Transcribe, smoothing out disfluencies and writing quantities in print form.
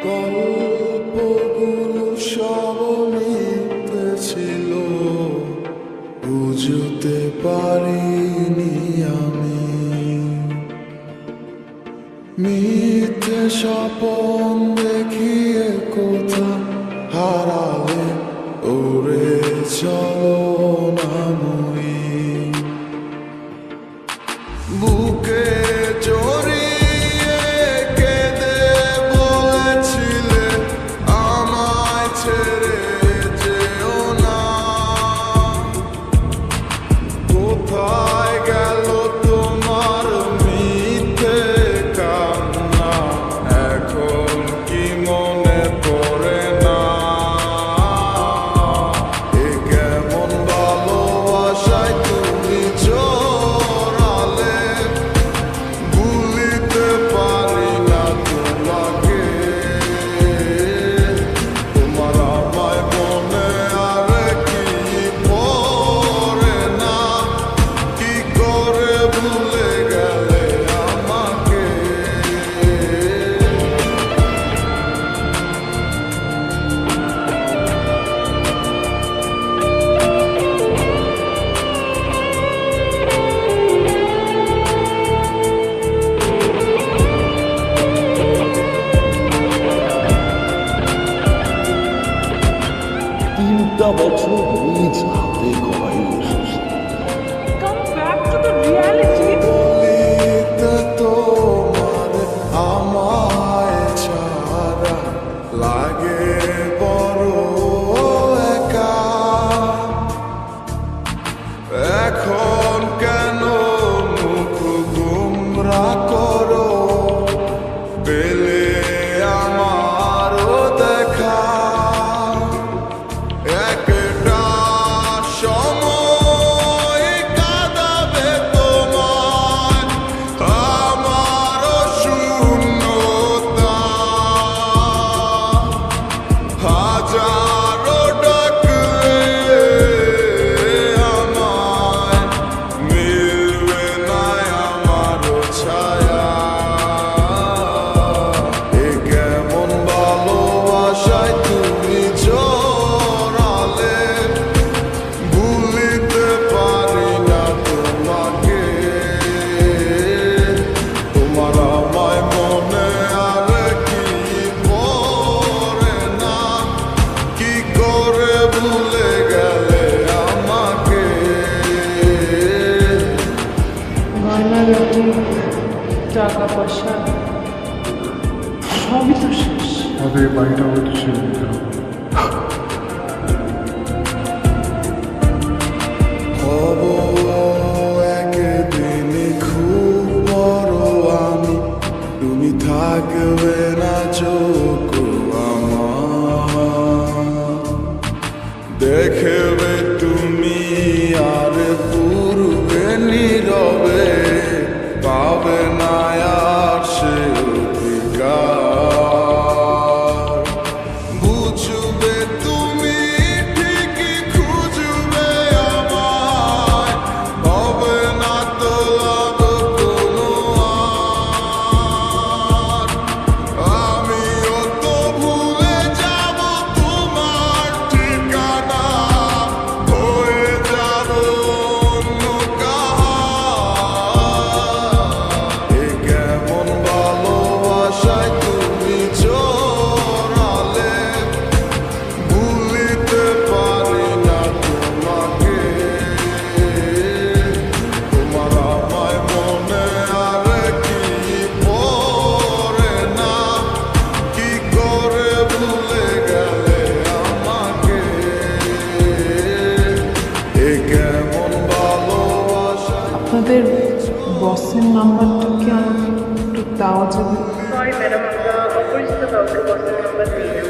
গল্পগুলো সব মিথ্যে ছিল, বুঝতে পারিনি আমি। মিথ্যে স্বপন দেখিয়ে কোথা হারালে ওরে চলো নামই। বুকে জড়িয়ে কেঁদে বলেছিলে আমায় ছেড়ে যেও না। কোথায় গেল তোমার মিথ্যে কান্না, এখন কি মনে পড়ে না? এ কেমন ভালোবাসায় তুমি জড়ালে, ভুলিতে পারি না তোমাকে। তোমার আমায় মনে আর কি পড়ে না, কি করে ভুলে গেলে আমাকে। তিনটা বছর নিজ হাতে গড়াই এসেছে। Come back to the reality. বলিতে তোমার আমায় ছাড়া লাগে বড় একা। এখন কেন মুখ গুমরা করো, পেলে আমারও দেখা। একটা সময় কাঁদাবে তোমায় আমারও শূন্যতা। হাজারো ডাকলে আমায় মিলবে না আমারও ছায়া। এ কেমন ভালোবাসায় তুমি জড়ালে, ভুলিতে পারি না তোমাকে। তোমার আমায় মনে আর কি পড়ে না, কি করে ভুলে গেলে আমাকে। গয়নাগাটি, টাকা পয়সা সবই তো শেষ। আমাদের এই বাড়িটা হয়তো ছেড়ে দিতে হবে। হব একদিন খুব বড় আমি, তুমি থাকবে না চোখ আমার। দেখবে তুমি আর পূর্বে নীরবে, পাবে না আর সে অধিকার। বুঝবে তুমি ঠিকই খুঁজবে আমায়, হবে না তো লাভ কোনো আর। আমিও তো ভুলে যাব তোমার ঠিকানা, হয়ে যাব অন্য কাহার। এ কেমন ভালোবাসায় তুমি জড়ালে, ভুলিতে পারি না তোমাকে। তোমার আমায় মনে আর কি পড়ে না, কি করে ভুলে গেলে আমাকে। এ কেমন ভালোবাসা। আপনাদের বসের নাম্বারটা কি আমাকে একটু দেওয়া যাবে? সরি ম্যাডাম, আমরা অপরিচিত কাউকে বসের নাম্বার দিই না।